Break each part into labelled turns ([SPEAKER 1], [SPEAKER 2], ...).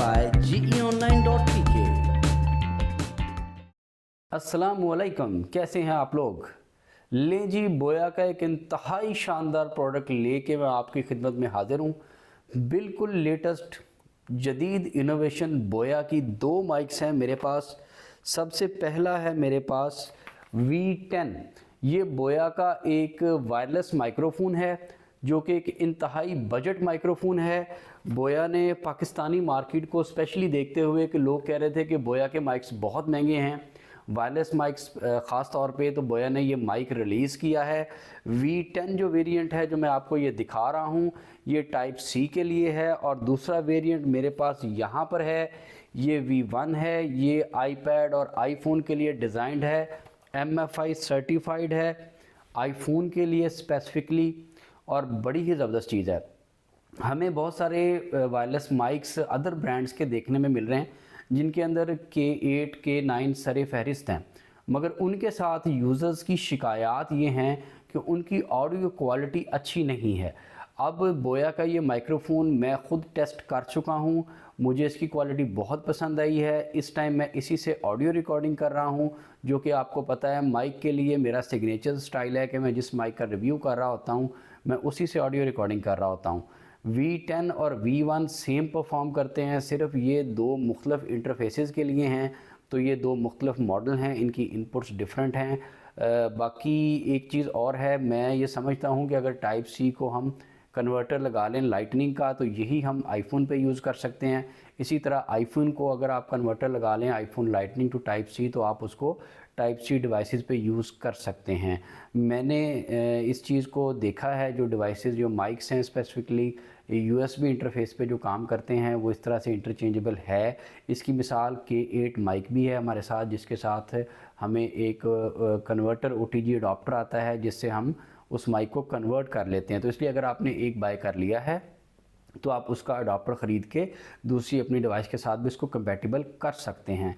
[SPEAKER 1] by geonline.tk। अस्सलामुअलैकुम, कैसे हैं आप लोग। ले जी, बोया का एक इंतहाई शानदार प्रोडक्ट लेके मैं आपकी खिदमत में हाजिर हूँ। बिल्कुल लेटेस्ट जदीद इनोवेशन बोया की दो माइक्स हैं मेरे पास। सबसे पहला है मेरे पास V10। ये बोया का एक वायरलेस माइक्रोफोन है जो कि एक इंतहाई बजट माइक्रोफोन है। बोया ने पाकिस्तानी मार्केट को स्पेशली देखते हुए कि लोग कह रहे थे कि बोया के माइक्स बहुत महंगे हैं, वायरलेस माइक्स ख़ास तौर पे, तो बोया ने ये माइक रिलीज़ किया है। V10 जो वेरिएंट है जो मैं आपको ये दिखा रहा हूँ, ये टाइप सी के लिए है। और दूसरा वेरिएंट मेरे पास यहाँ पर है, ये V1 है। ये आईपैड और आईफोन के लिए डिज़ाइंड है, MFI सर्टिफाइड है आईफोन के लिए स्पेसिफिकली, और बड़ी ही ज़बरदस्त चीज़ है। हमें बहुत सारे वायरलेस माइक्स अदर ब्रांड्स के देखने में मिल रहे हैं जिनके अंदर K8 K9 सरे फहरिस्त हैं, मगर उनके साथ यूज़र्स की शिकायत ये हैं कि उनकी ऑडियो क्वालिटी अच्छी नहीं है। अब बोया का ये माइक्रोफोन मैं ख़ुद टेस्ट कर चुका हूँ, मुझे इसकी क्वालिटी बहुत पसंद आई है। इस टाइम मैं इसी से ऑडियो रिकॉर्डिंग कर रहा हूँ, जो कि आपको पता है माइक के लिए मेरा सिग्नेचर स्टाइल है कि मैं जिस माइक का रिव्यू कर रहा होता हूँ मैं उसी से ऑडियो रिकॉर्डिंग कर रहा होता हूँ। V10 और V1 सेम परफॉर्म करते हैं, सिर्फ ये दो मुख्तलिफ इंटरफेसेस के लिए हैं, तो ये दो मुख्तलिफ मॉडल हैं, इनकी इनपुट्स डिफरेंट हैं। बाकी एक चीज़ और है, मैं ये समझता हूँ कि अगर टाइप सी को हम कन्वर्टर लगा लें लाइटनिंग का तो यही हम आईफोन पे यूज़ कर सकते हैं। इसी तरह आईफोन को अगर आप कन्वर्टर लगा लें iPhone lightning to type C तो आप उसको टाइप सी डिवाइसेस पे यूज़ कर सकते हैं। मैंने इस चीज़ को देखा है, जो डिवाइसेस जो माइक्स हैं स्पेसिफिकली USB इंटरफेस पे जो काम करते हैं वो इस तरह से इंटरचेंजेबल है। इसकी मिसाल K8 माइक भी है हमारे साथ, जिसके साथ हमें एक कन्वर्टर OTG अडॉप्टर आता है जिससे हम उस माइक को कन्वर्ट कर लेते हैं। तो इसलिए अगर आपने एक बाय कर लिया है तो आप उसका अडॉप्टर ख़रीद के दूसरी अपनी डिवाइस के साथ भी इसको कंपैटिबल कर सकते हैं।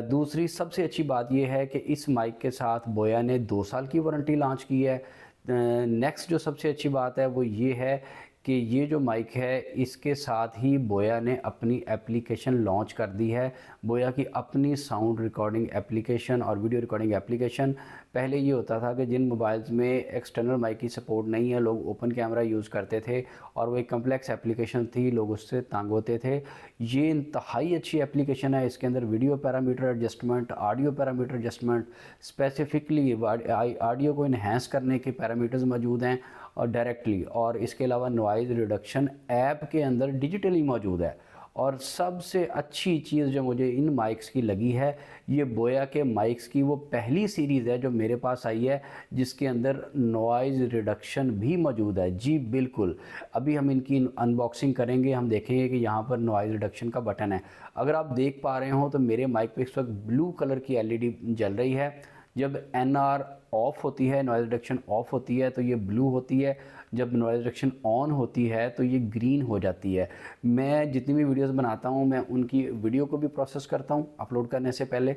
[SPEAKER 1] दूसरी सबसे अच्छी बात यह है कि इस माइक के साथ बोया ने 2 साल की वारंटी लॉन्च की है। नेक्स्ट जो सबसे अच्छी बात है वो ये है कि ये जो माइक है इसके साथ ही बोया ने अपनी एप्लीकेशन लॉन्च कर दी है। बोया की अपनी साउंड रिकॉर्डिंग एप्लीकेशन और वीडियो रिकॉर्डिंग एप्लीकेशन। पहले ये होता था कि जिन मोबाइल्स में एक्सटर्नल माइक की सपोर्ट नहीं है लोग ओपन कैमरा यूज़ करते थे और वो एक कम्प्लेक्स एप्लीकेशन थी, लोग उससे तंग होते थे। ये इंतहाई अच्छी एप्लीकेशन है, इसके अंदर video parameter adjustment, audio parameter adjustment, specifically audio को इन्हेंस करने के पैरामीटर्स मौजूद हैं और डायरेक्टली, और इसके अलावा नॉइज़ रिडक्शन ऐप के अंदर डिजिटली मौजूद है। और सबसे अच्छी चीज़ जो मुझे इन माइक्स की लगी है, ये बोया के माइक्स की वो पहली सीरीज़ है जो मेरे पास आई है जिसके अंदर नॉइज़ रिडक्शन भी मौजूद है। जी बिल्कुल, अभी हम इनकी अनबॉक्सिंग करेंगे, हम देखेंगे कि यहाँ पर नॉइज़ रिडक्शन का बटन है। अगर आप देख पा रहे हो तो मेरे माइक पे इस वक्त ब्लू कलर की LED जल रही है। जब NR ऑफ़ होती है, नॉइज़ रिडक्शन ऑफ़ होती है तो ये ब्लू होती है, जब नॉइज़ रिडक्शन ऑन होती है तो ये ग्रीन हो जाती है। मैं जितनी भी वीडियोस बनाता हूँ मैं उनकी वीडियो को भी प्रोसेस करता हूँ अपलोड करने से पहले,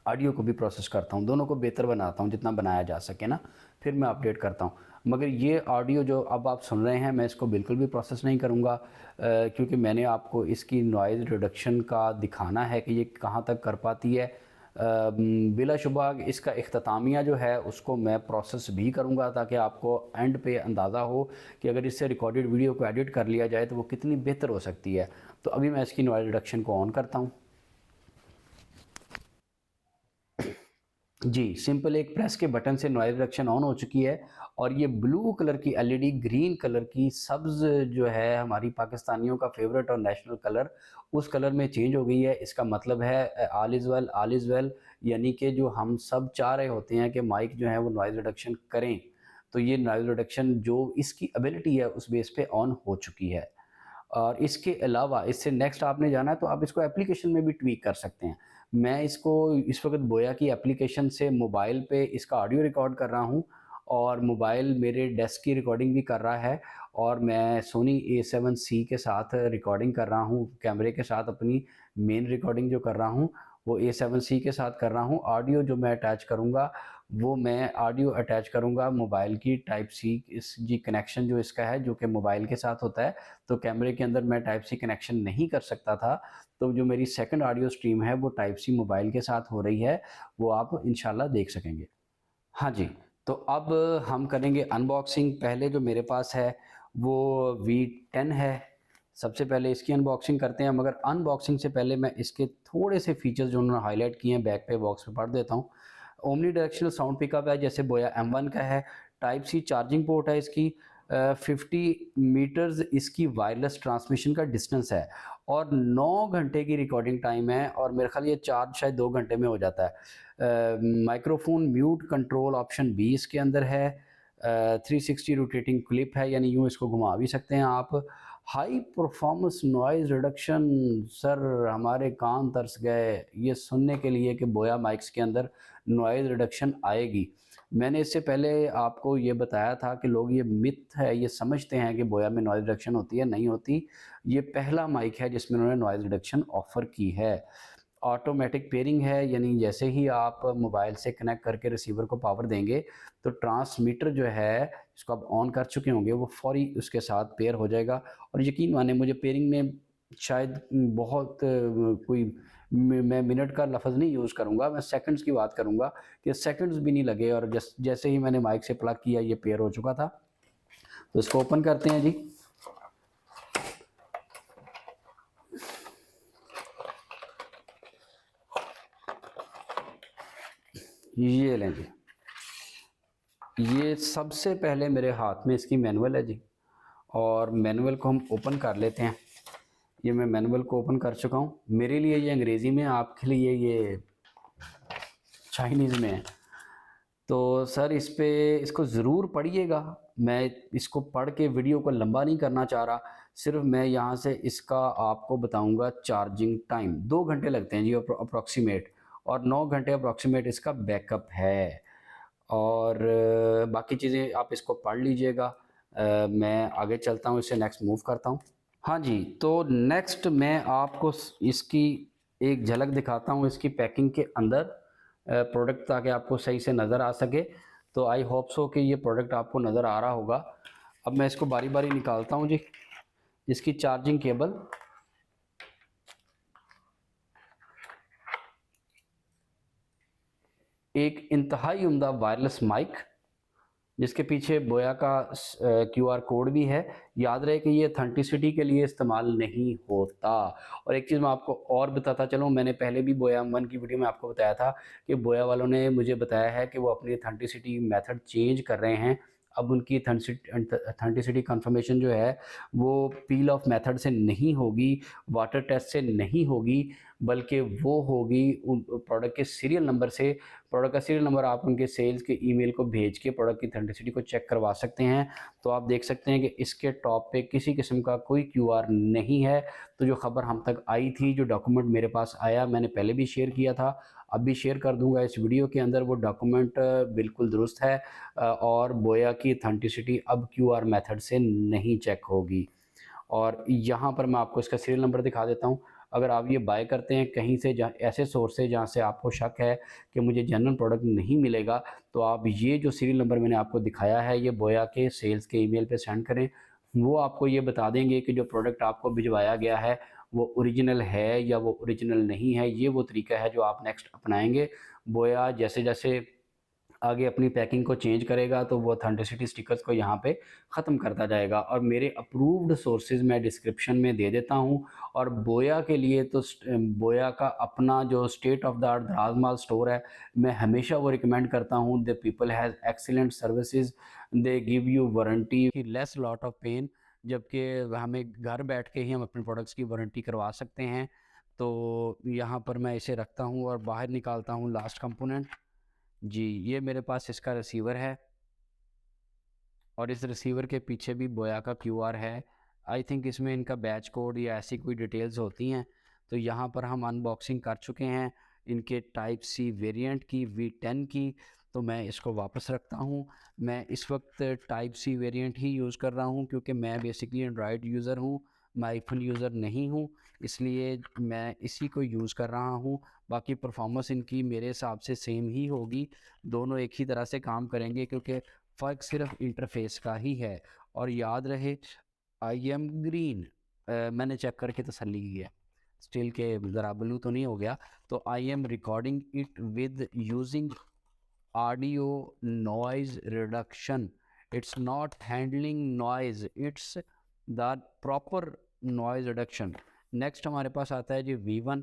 [SPEAKER 1] ऑडियो को भी प्रोसेस करता हूँ, दोनों को बेहतर बनाता हूँ जितना बनाया जा सके ना, फिर मैं अपडेट करता हूँ। मगर ये ऑडियो जो अब आप सुन रहे हैं मैं इसको बिल्कुल भी प्रोसेस नहीं करूँगा, क्योंकि मैंने आपको इसकी नॉइज़ रिडक्शन का दिखाना है कि ये कहाँ तक कर पाती है। बिलाशुबा इसका इख्तितामिया जो है उसको मैं प्रोसेस भी करूँगा ताकि आपको एंड पे अंदाज़ा हो कि अगर इससे रिकॉर्डेड वीडियो को एडिट कर लिया जाए तो वो कितनी बेहतर हो सकती है। तो अभी मैं इसकी नॉइज़ रिडक्शन को ऑन करता हूँ। जी, सिंपल एक प्रेस के बटन से नॉइज़ रिडक्शन ऑन हो चुकी है और ये ब्लू कलर की LED ग्रीन कलर की सब्ज़ जो है हमारी पाकिस्तानियों का फेवरेट और नेशनल कलर, उस कलर में चेंज हो गई है। इसका मतलब है all is well, all is well, यानी कि जो हम सब चाह रहे होते हैं कि माइक जो है वो नॉइज़ रिडक्शन करें, तो ये नॉइज़ रिडक्शन जो इसकी एबिलिटी है उस बेस पे ऑन हो चुकी है। और इसके अलावा इससे नेक्स्ट आपने जाना है तो आप इसको एप्लीकेशन में भी ट्वीक कर सकते हैं। मैं इसको इस वक्त बोया की एप्लीकेशन से मोबाइल पे इसका ऑडियो रिकॉर्ड कर रहा हूँ और मोबाइल मेरे डेस्क की रिकॉर्डिंग भी कर रहा है और मैं सोनी A7C के साथ रिकॉर्डिंग कर रहा हूँ, कैमरे के साथ अपनी मेन रिकॉर्डिंग जो कर रहा हूँ वो A7C के साथ कर रहा हूँ। ऑडियो जो मैं अटैच करूँगा वो मैं ऑडियो अटैच करूँगा मोबाइल की टाइप सी इस जी कनेक्शन जो इसका है जो कि मोबाइल के साथ होता है, तो कैमरे के अंदर मैं टाइप सी कनेक्शन नहीं कर सकता था। तो जो मेरी सेकंड ऑडियो स्ट्रीम है वो टाइप सी मोबाइल के साथ हो रही है, वो आप इंशाल्लाह देख सकेंगे। हाँ जी, तो अब हम करेंगे अनबॉक्सिंग। पहले जो मेरे पास है वो V10 है। सबसे पहले इसकी अनबॉक्सिंग करते हैं, मगर अनबॉक्सिंग से पहले मैं इसके थोड़े से फीचर्स जो उन्होंने हाईलाइट किए हैं बैक पे बॉक्स पे पढ़ देता हूँ। ओमनी डायरेक्शनल साउंड पिकअप है जैसे बोया M1 का है। टाइप सी चार्जिंग पोर्ट है इसकी। 50 मीटर्स इसकी वायरलेस ट्रांसमिशन का डिस्टेंस है और 9 घंटे की रिकॉर्डिंग टाइम है और मेरे ख्याल ये चार्ज शायद 2 घंटे में हो जाता है। माइक्रोफोन म्यूट कंट्रोल ऑप्शन भी इसके अंदर है। 360 रोटेटिंग क्लिप है, यानी यूँ इसको घुमा भी सकते हैं आप। High performance noise reduction, sir हमारे कान तरस गए ये सुनने के लिए कि बोया माइक्स के अंदर नॉइज़ रिडक्शन आएगी। मैंने इससे पहले आपको ये बताया था कि लोग ये मिथ है, ये समझते हैं कि बोया में नॉइज़ रिडक्शन होती है, नहीं होती। ये पहला माइक है जिसमें उन्होंने नॉइज़ रिडक्शन ऑफ़र की है। ऑटोमेटिक पेयरिंग है, यानी जैसे ही आप मोबाइल से कनेक्ट करके रिसीवर को पावर देंगे तो ट्रांसमीटर जो है जिसको आप ऑन कर चुके होंगे वो फौरी उसके साथ पेयर हो जाएगा। और यकीन माने मुझे पेयरिंग में शायद बहुत कोई मैं मिनट का लफ्ज़ नहीं यूज़ करूँगा, मैं सेकंड्स की बात करूँगा कि सेकंड्स भी नहीं लगे और जैसे ही मैंने माइक से प्लग किया ये पेयर हो चुका था। तो इसको ओपन करते हैं जी। ये लें जी, ये सबसे पहले मेरे हाथ में इसकी मैनुअल है जी, और मैनुअल को हम ओपन कर लेते हैं। ये मैं मैनुअल को ओपन कर चुका हूँ। मेरे लिए ये अंग्रेज़ी में, आपके लिए ये चाइनीज़ में है। तो सर इस पे इसको ज़रूर पढ़िएगा। मैं इसको पढ़ के वीडियो को लंबा नहीं करना चाह रहा, सिर्फ मैं यहाँ से इसका आपको बताऊँगा चार्जिंग टाइम। 2 घंटे लगते हैं जी अप्रॉक्सीमेट, और 9 घंटे अप्रॉक्सीमेट इसका बैकअप है। और बाकी चीज़ें आप इसको पढ़ लीजिएगा। मैं आगे चलता हूँ, इससे नेक्स्ट मूव करता हूँ। हाँ जी, तो नेक्स्ट मैं आपको इसकी एक झलक दिखाता हूँ इसकी पैकिंग के अंदर प्रोडक्ट, ताकि आपको सही से नज़र आ सके। तो आई होप सो कि ये प्रोडक्ट आपको नज़र आ रहा होगा। अब मैं इसको बारी बारी निकालता हूँ जी। इसकी चार्जिंग केबल, एक इंतहाई उम्दा वायरलेस माइक जिसके पीछे बोया का QR कोड भी है। याद रहे कि ये ऑथेंटिसिटी के लिए इस्तेमाल नहीं होता। और एक चीज़ मैं आपको और बताता चलूँ, मैंने पहले भी बोया M1 की वीडियो में आपको बताया था कि बोया वालों ने मुझे बताया है कि वो अपनी ऑथेंटिसिटी मेथड चेंज कर रहे हैं। अब उनकी ऑथेंटिसिटी कंफर्मेशन जो है वो पील ऑफ मेथड से नहीं होगी, वाटर टेस्ट से नहीं होगी, बल्कि वो होगी उन प्रोडक्ट के सीरियल नंबर से। प्रोडक्ट का सीरियल नंबर आप उनके सेल्स के ईमेल को भेज के प्रोडक्ट की ऑथेंटिसिटी को चेक करवा सकते हैं। तो आप देख सकते हैं कि इसके टॉप पे किसी किस्म का कोई QR नहीं है। तो जो ख़बर हम तक आई थी, जो डॉक्यूमेंट मेरे पास आया, मैंने पहले भी शेयर किया था, अब भी शेयर कर दूंगा इस वीडियो के अंदर, वो डॉक्यूमेंट बिल्कुल दुरुस्त है। और बोया की ऑथेंटिसिटी अब QR मेथड से नहीं चेक होगी। और यहाँ पर मैं आपको इसका सीरियल नंबर दिखा देता हूँ। अगर आप ये बाय करते हैं कहीं से, जहाँ ऐसे सोर्स से जहाँ से आपको शक है कि मुझे जेन्युइन प्रोडक्ट नहीं मिलेगा, तो आप ये जो सीरियल नंबर मैंने आपको दिखाया है ये बोया के सेल्स के ईमेल पे सेंड करें। वो आपको ये बता देंगे कि जो प्रोडक्ट आपको भिजवाया गया है वो ओरिजिनल है या वो ओरिजिनल नहीं है। ये वो तरीका है जो आप नेक्स्ट अपनाएंगे। बोया जैसे जैसे आगे अपनी पैकिंग को चेंज करेगा तो वो ऑथेंटिसिटी स्टिकर्स को यहाँ पे ख़त्म करता जाएगा। और मेरे अप्रूव्ड सोर्सेज मैं डिस्क्रिप्शन में दे देता हूँ। और बोया के लिए तो बोया का अपना जो स्टेट ऑफ द आर्ट द्रासमाल स्टोर है, मैं हमेशा वो रिकमेंड करता हूँ। The people has excellent services, they give you warranty less lot of pain, जबकि हमें घर बैठ के ही हम अपने प्रोडक्ट्स की वारंटी करवा सकते हैं। तो यहाँ पर मैं इसे रखता हूँ और बाहर निकालता हूँ लास्ट कंपोनेंट जी। ये मेरे पास इसका रिसीवर है और इस रिसीवर के पीछे भी बोया का QR है। आई थिंक इसमें इनका बैच कोड या ऐसी कोई डिटेल्स होती हैं। तो यहाँ पर हम अनबॉक्सिंग कर चुके हैं इनके टाइप सी वेरिएंट की, V10 की। तो मैं इसको वापस रखता हूँ। मैं इस वक्त टाइप सी वेरिएंट ही यूज़ कर रहा हूँ क्योंकि मैं बेसिकली एंड्रॉयड यूज़र हूँ। मैं आईफोन यूज़र नहीं हूँ, इसलिए मैं इसी को यूज़ कर रहा हूँ। बाकी परफॉर्मेंस इनकी मेरे हिसाब से सेम ही होगी, दोनों एक ही तरह से काम करेंगे, क्योंकि फ़र्क सिर्फ इंटरफेस का ही है। और याद रहे आई एम ग्रीन, मैंने चेक करके तसल्ली की है, स्टिल के ज़रा ब्लू तो नहीं हो गया। तो I am recording it with using audio noise reduction, it's not handling noise, it's the proper noise reduction. Next हमारे पास आता है जी V1,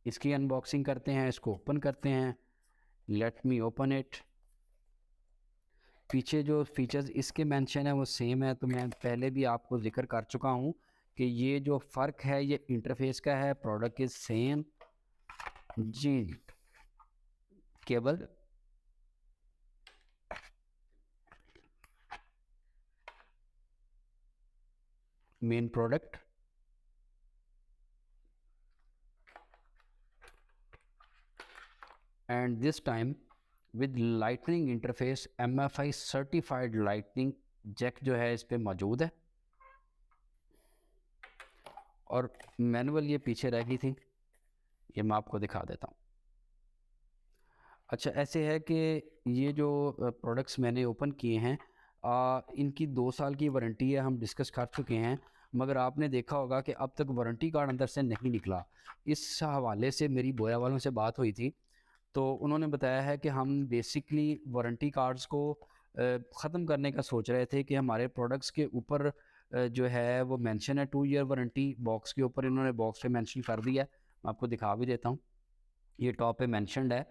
[SPEAKER 1] इसकी अनबॉक्सिंग करते हैं, इसको ओपन करते हैं। Let me open it. पीछे जो फीचर्स इसके मेंशन है वो सेम है, तो मैं पहले भी आपको जिक्र कर चुका हूँ कि ये जो फ़र्क है ये इंटरफेस का है, प्रोडक्ट इज़ सेम जी। Cable, main product, and this time with lightning interface, MFI certified lightning jack जो है इस पे मौजूद है। और मैनुअल ये पीछे रह गई थी, ये मैं आपको दिखा देता हूँ। अच्छा, ऐसे है कि ये जो प्रोडक्ट्स मैंने ओपन किए हैं, इनकी 2 साल की वारंटी है, हम डिस्कस कर चुके हैं। मगर आपने देखा होगा कि अब तक वारंटी कार्ड अंदर से नहीं निकला। इस हवाले से मेरी बोया वालों से बात हुई थी, तो उन्होंने बताया है कि हम बेसिकली वारंटी कार्ड्स को ख़त्म करने का सोच रहे थे, कि हमारे प्रोडक्ट्स के ऊपर जो है वो मेंशन है 2 ईयर वारंटी, बॉक्स के ऊपर इन्होंने बॉक्स पे मेंशन कर दिया है। मैं आपको दिखा भी देता हूँ, ये टॉप पे मेंशनड है,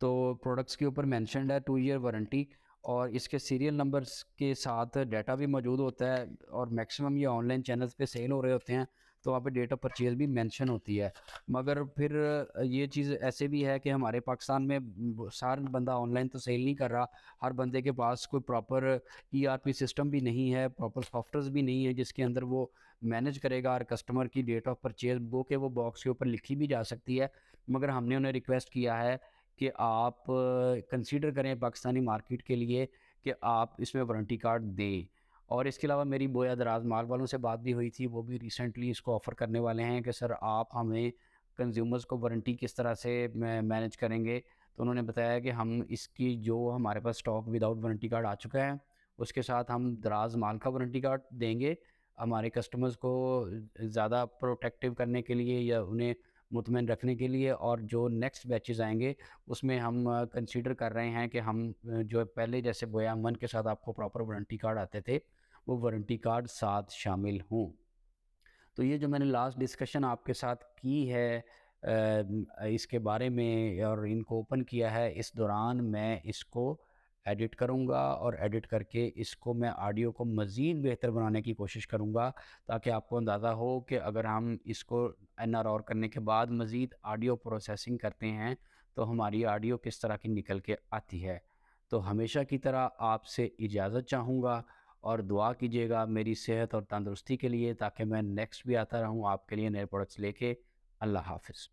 [SPEAKER 1] तो प्रोडक्ट्स के ऊपर मेंशनड है 2 ईयर वारंटी, और इसके सीरियल नंबर्स के साथ डाटा भी मौजूद होता है। और मैक्सिमम ये ऑनलाइन चैनल्स पे सेल हो रहे होते हैं, तो वहाँ पे डेट ऑफ परचेज़ भी मेंशन होती है। मगर फिर ये चीज़ ऐसे भी है कि हमारे पाकिस्तान में सारा बंदा ऑनलाइन तो सेल नहीं कर रहा, हर बंदे के पास कोई प्रॉपर ERP सिस्टम भी नहीं है, प्रॉपर सॉफ्टवेयर भी नहीं है जिसके अंदर वो मैनेज करेगा और कस्टमर की डेट ऑफ परचेज़ वो के वो बॉक्स के ऊपर लिखी भी जा सकती है। मगर हमने उन्हें रिक्वेस्ट किया है कि आप कंसीडर करें पाकिस्तानी मार्केट के लिए कि आप इसमें वारंटी कार्ड दें। और इसके अलावा मेरी बोया दराज माल वालों से बात भी हुई थी, वो भी रिसेंटली इसको ऑफ़र करने वाले हैं कि सर आप हमें कंज्यूमर्स को वारंटी किस तरह से मैनेज करेंगे। तो उन्होंने बताया कि हम इसकी जो हमारे पास स्टॉक विदाउट वारंटी कार्ड आ चुका है, उसके साथ हम दराज माल का वारंटी कार्ड देंगे हमारे कस्टमर्स को ज़्यादा प्रोटेक्टिव करने के लिए या उन्हें मुतमईन रखने के लिए। और जो नेक्स्ट बैचेस आएंगे उसमें हम कंसीडर कर रहे हैं कि हम जो पहले जैसे बोया मन के साथ आपको प्रॉपर वारंटी कार्ड आते थे, वो वारंटी कार्ड साथ शामिल हों। तो ये जो मैंने लास्ट डिस्कशन आपके साथ की है इसके बारे में और इनको ओपन किया है, इस दौरान मैं इसको एडिट करूँगा और एडिट करके इसको मैं ऑडियो को मज़ीद बेहतर बनाने की कोशिश करूँगा, ताकि आपको अंदाज़ा हो कि अगर हम इसको NR करने के बाद मज़ीद ऑडियो प्रोसेसिंग करते हैं तो हमारी ऑडियो किस तरह की निकल के आती है। तो हमेशा की तरह आपसे इजाज़त चाहूँगा और दुआ कीजिएगा मेरी सेहत और तंदुरुस्ती के लिए, ताकि मैं नेक्स्ट भी आता रहूँ आपके लिए नए प्रोडक्ट्स लेके। अल्लाह हाफ़िज़।